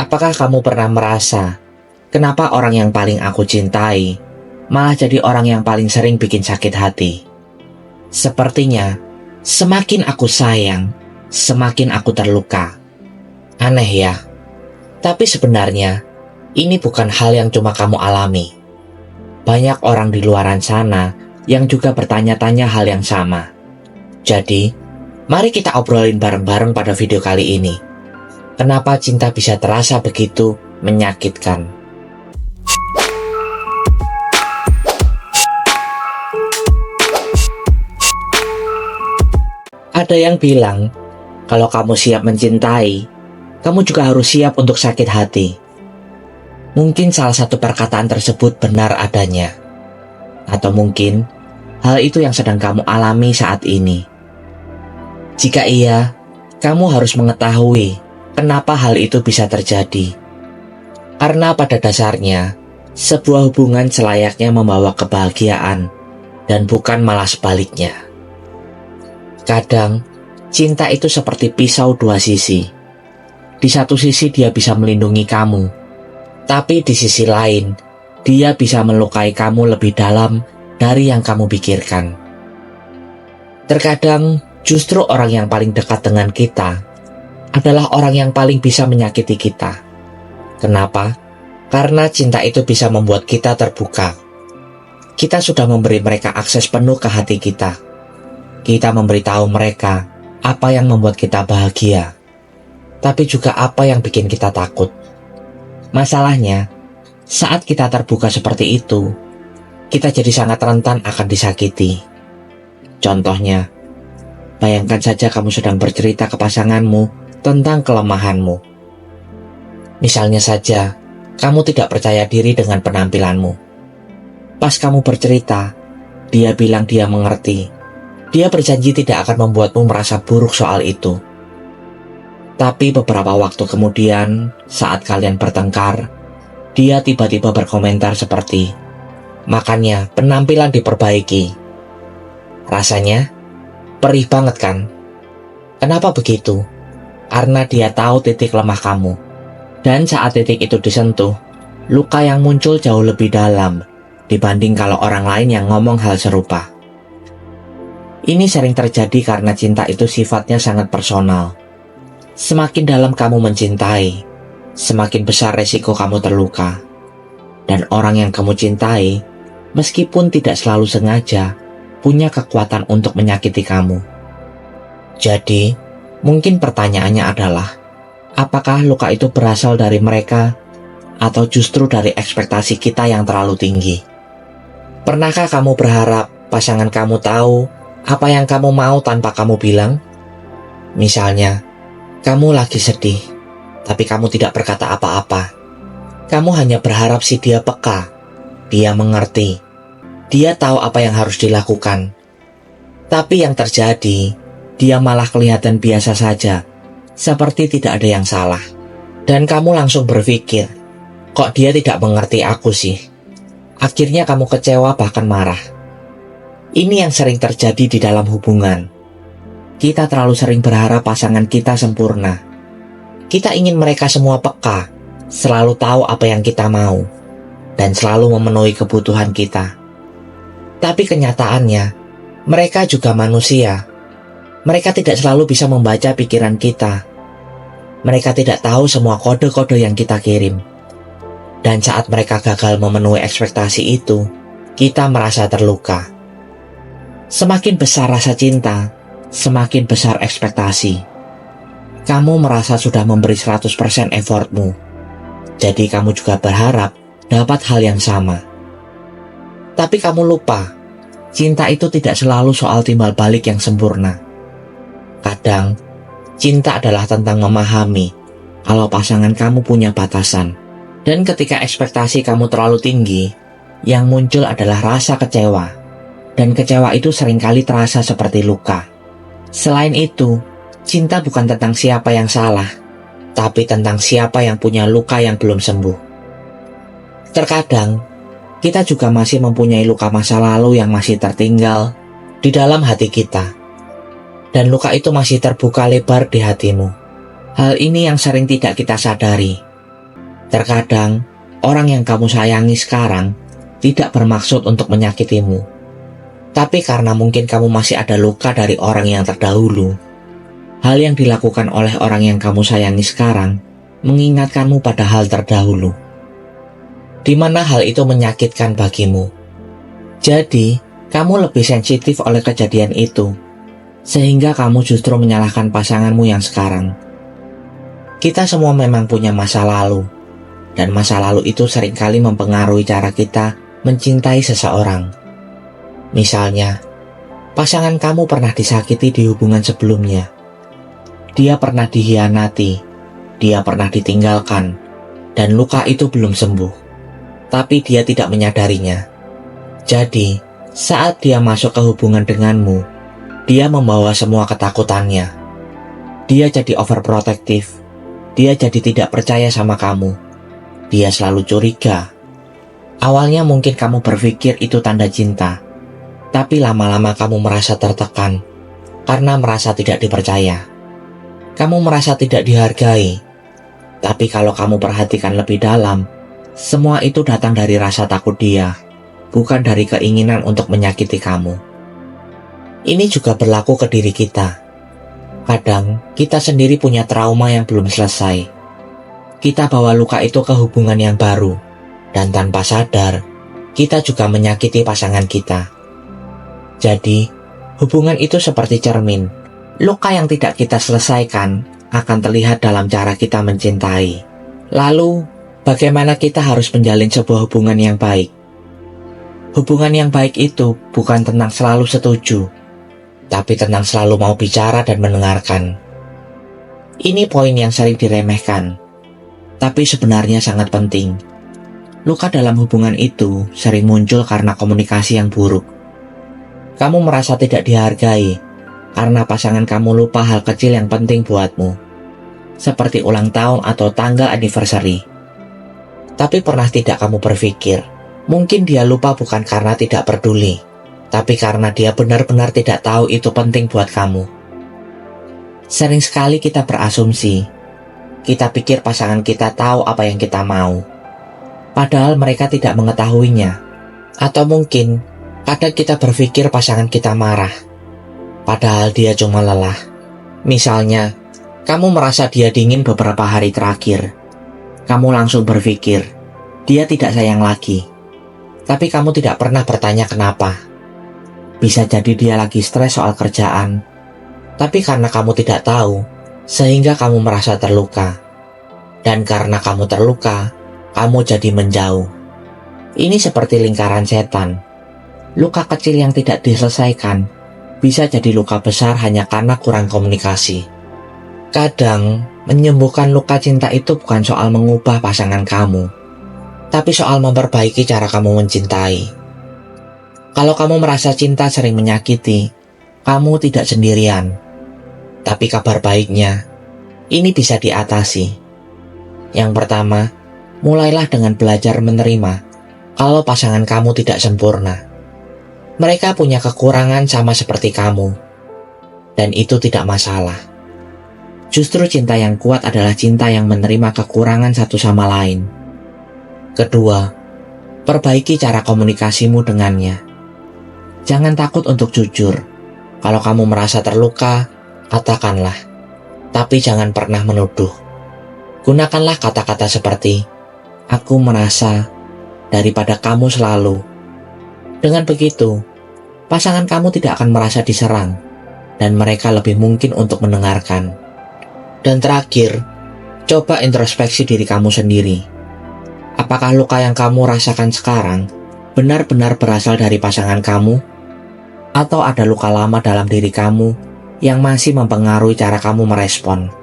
Apakah kamu pernah merasa, kenapa orang yang paling aku cintai malah jadi orang yang paling sering bikin sakit hati? Sepertinya, semakin aku sayang, semakin aku terluka. Aneh ya, tapi sebenarnya ini bukan hal yang cuma kamu alami. Banyak orang di luaran sana yang juga bertanya-tanya hal yang sama. Jadi, mari kita obrolin bareng-bareng pada video kali ini. Kenapa cinta bisa terasa begitu menyakitkan? Ada yang bilang, kalau kamu siap mencintai, kamu juga harus siap untuk sakit hati. Mungkin salah satu perkataan tersebut benar adanya. Atau mungkin, hal itu yang sedang kamu alami saat ini. Jika iya, kamu harus mengetahui kenapa hal itu bisa terjadi. Karena pada dasarnya, sebuah hubungan selayaknya membawa kebahagiaan dan bukan malah sebaliknya. Kadang, cinta itu seperti pisau dua sisi. Di satu sisi dia bisa melindungi kamu, tapi di sisi lain, dia bisa melukai kamu lebih dalam dari yang kamu pikirkan. Terkadang, justru orang yang paling dekat dengan kita adalah orang yang paling bisa menyakiti kita. Kenapa? Karena cinta itu bisa membuat kita terbuka. Kita sudah memberi mereka akses penuh ke hati kita. Kita memberitahu mereka apa yang membuat kita bahagia, tapi juga apa yang bikin kita takut. Masalahnya, saat kita terbuka seperti itu, kita jadi sangat rentan akan disakiti. Contohnya, bayangkan saja kamu sedang bercerita ke pasanganmu tentang kelemahanmu. Misalnya saja, kamu tidak percaya diri dengan penampilanmu. Pas kamu bercerita, dia bilang dia mengerti. Dia berjanji tidak akan membuatmu merasa buruk soal itu. Tapi beberapa waktu kemudian, saat kalian bertengkar, dia tiba-tiba berkomentar seperti, "Makanya penampilan diperbaiki." Rasanya perih banget kan? Kenapa begitu? Karena dia tahu titik lemah kamu. Dan saat titik itu disentuh, luka yang muncul jauh lebih dalam dibanding kalau orang lain yang ngomong hal serupa. Ini sering terjadi karena cinta itu sifatnya sangat personal. Semakin dalam kamu mencintai, semakin besar resiko kamu terluka. Dan orang yang kamu cintai, meskipun tidak selalu sengaja, punya kekuatan untuk menyakiti kamu. Jadi, mungkin pertanyaannya adalah, apakah luka itu berasal dari mereka atau justru dari ekspektasi kita yang terlalu tinggi? Pernahkah kamu berharap pasangan kamu tahu apa yang kamu mau tanpa kamu bilang? Misalnya, kamu lagi sedih, tapi kamu tidak berkata apa-apa. Kamu hanya berharap si dia peka, dia mengerti, dia tahu apa yang harus dilakukan. Tapi yang terjadi, dia malah kelihatan biasa saja, seperti tidak ada yang salah. Dan kamu langsung berpikir, kok dia tidak mengerti aku sih? Akhirnya kamu kecewa bahkan marah. Ini yang sering terjadi di dalam hubungan. Kita terlalu sering berharap pasangan kita sempurna. Kita ingin mereka semua peka, selalu tahu apa yang kita mau, dan selalu memenuhi kebutuhan kita. Tapi kenyataannya, mereka juga manusia. Mereka tidak selalu bisa membaca pikiran kita. Mereka tidak tahu semua kode-kode yang kita kirim. Dan saat mereka gagal memenuhi ekspektasi itu, kita merasa terluka. Semakin besar rasa cinta, semakin besar ekspektasi. Kamu merasa sudah memberi 100% effortmu. Jadi kamu juga berharap dapat hal yang sama. Tapi kamu lupa, cinta itu tidak selalu soal timbal balik yang sempurna. Kadang, cinta adalah tentang memahami kalau pasangan kamu punya batasan. Dan ketika ekspektasi kamu terlalu tinggi, yang muncul adalah rasa kecewa. Dan kecewa itu seringkali terasa seperti luka. Selain itu, cinta bukan tentang siapa yang salah, tapi tentang siapa yang punya luka yang belum sembuh. Terkadang, kita juga masih mempunyai luka masa lalu yang masih tertinggal di dalam hati kita. Dan luka itu masih terbuka lebar di hatimu. Hal ini yang sering tidak kita sadari. Terkadang, orang yang kamu sayangi sekarang tidak bermaksud untuk menyakitimu. Tapi karena mungkin kamu masih ada luka dari orang yang terdahulu, hal yang dilakukan oleh orang yang kamu sayangi sekarang mengingatkanmu pada hal terdahulu, di mana hal itu menyakitkan bagimu. Jadi, kamu lebih sensitif oleh kejadian itu, sehingga kamu justru menyalahkan pasanganmu yang sekarang. Kita semua memang punya masa lalu, dan masa lalu itu seringkali mempengaruhi cara kita mencintai seseorang. Misalnya, pasangan kamu pernah disakiti di hubungan sebelumnya. Dia pernah dikhianati, dia pernah ditinggalkan, dan luka itu belum sembuh. Tapi dia tidak menyadarinya. Jadi, saat dia masuk ke hubungan denganmu, dia membawa semua ketakutannya. Dia jadi overprotective. Dia jadi tidak percaya sama kamu. Dia selalu curiga. Awalnya mungkin kamu berpikir itu tanda cinta, tapi lama-lama kamu merasa tertekan karena merasa tidak dipercaya. Kamu merasa tidak dihargai. Tapi kalau kamu perhatikan lebih dalam, semua itu datang dari rasa takut dia, bukan dari keinginan untuk menyakiti kamu. Ini juga berlaku ke diri kita. Kadang, kita sendiri punya trauma yang belum selesai. Kita bawa luka itu ke hubungan yang baru, dan tanpa sadar, kita juga menyakiti pasangan kita. Jadi, hubungan itu seperti cermin. Luka yang tidak kita selesaikan akan terlihat dalam cara kita mencintai. Lalu, bagaimana kita harus menjalin sebuah hubungan yang baik? Hubungan yang baik itu bukan tentang selalu setuju, tapi tentang selalu mau bicara dan mendengarkan. Ini poin yang sering diremehkan, tapi sebenarnya sangat penting. Luka dalam hubungan itu sering muncul karena komunikasi yang buruk. Kamu merasa tidak dihargai karena pasangan kamu lupa hal kecil yang penting buatmu, seperti ulang tahun atau tanggal anniversary. Tapi pernah tidak kamu berpikir, mungkin dia lupa bukan karena tidak peduli, tapi karena dia benar-benar tidak tahu itu penting buat kamu. Sering sekali kita berasumsi, kita pikir pasangan kita tahu apa yang kita mau, padahal mereka tidak mengetahuinya. Atau mungkin, kadang kita berpikir pasangan kita marah, padahal dia cuma lelah. Misalnya, kamu merasa dia dingin beberapa hari terakhir. Kamu langsung berpikir, dia tidak sayang lagi. Tapi kamu tidak pernah bertanya kenapa. Bisa jadi dia lagi stres soal kerjaan, tapi karena kamu tidak tahu, sehingga kamu merasa terluka. Dan karena kamu terluka, kamu jadi menjauh. Ini seperti lingkaran setan. Luka kecil yang tidak diselesaikan bisa jadi luka besar hanya karena kurang komunikasi. Kadang, menyembuhkan luka cinta itu bukan soal mengubah pasangan kamu, tapi soal memperbaiki cara kamu mencintai. Kalau kamu merasa cinta sering menyakiti, kamu tidak sendirian. Tapi kabar baiknya, ini bisa diatasi. Yang pertama, mulailah dengan belajar menerima kalau pasangan kamu tidak sempurna. Mereka punya kekurangan sama seperti kamu, dan itu tidak masalah. Justru cinta yang kuat adalah cinta yang menerima kekurangan satu sama lain. Kedua, perbaiki cara komunikasimu dengannya. Jangan takut untuk jujur. Kalau kamu merasa terluka, katakanlah. Tapi jangan pernah menuduh. Gunakanlah kata-kata seperti, "Aku merasa," daripada "kamu selalu." Dengan begitu, pasangan kamu tidak akan merasa diserang, dan mereka lebih mungkin untuk mendengarkan. Dan terakhir, coba introspeksi diri kamu sendiri. Apakah luka yang kamu rasakan sekarang benar-benar berasal dari pasangan kamu? Atau ada luka lama dalam diri kamu yang masih mempengaruhi cara kamu merespon?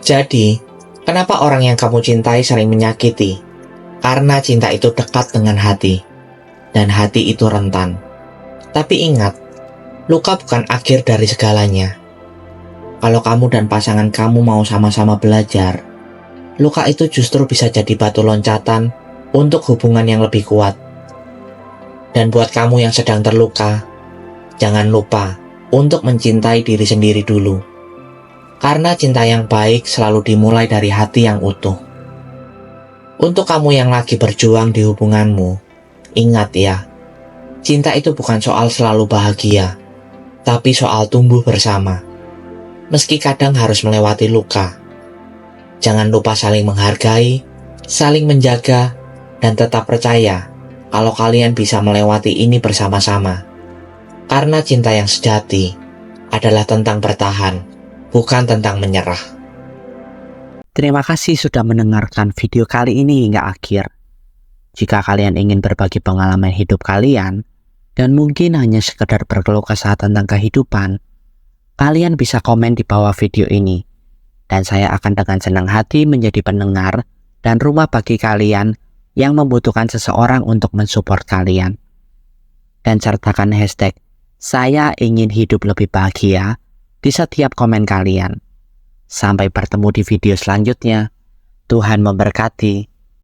Jadi, kenapa orang yang kamu cintai sering menyakiti? Karena cinta itu dekat dengan hati, dan hati itu rentan. Tapi ingat, luka bukan akhir dari segalanya. Kalau kamu dan pasangan kamu mau sama-sama belajar, luka itu justru bisa jadi batu loncatan untuk hubungan yang lebih kuat. Dan buat kamu yang sedang terluka, jangan lupa untuk mencintai diri sendiri dulu. Karena cinta yang baik selalu dimulai dari hati yang utuh. Untuk kamu yang lagi berjuang di hubunganmu, ingat ya, cinta itu bukan soal selalu bahagia, tapi soal tumbuh bersama. Meski kadang harus melewati luka, jangan lupa saling menghargai, saling menjaga, dan tetap percaya kalau kalian bisa melewati ini bersama-sama. Karena cinta yang sejati adalah tentang bertahan, bukan tentang menyerah. Terima kasih sudah mendengarkan video kali ini hingga akhir. Jika kalian ingin berbagi pengalaman hidup kalian, dan mungkin hanya sekedar berkeluh kesah tentang kehidupan, kalian bisa komen di bawah video ini. Dan saya akan dengan senang hati menjadi pendengar dan rumah bagi kalian yang membutuhkan seseorang untuk mensupport kalian. Dan sertakan hashtag "Saya ingin hidup lebih bahagia" di setiap komen kalian. Sampai bertemu di video selanjutnya. Tuhan memberkati.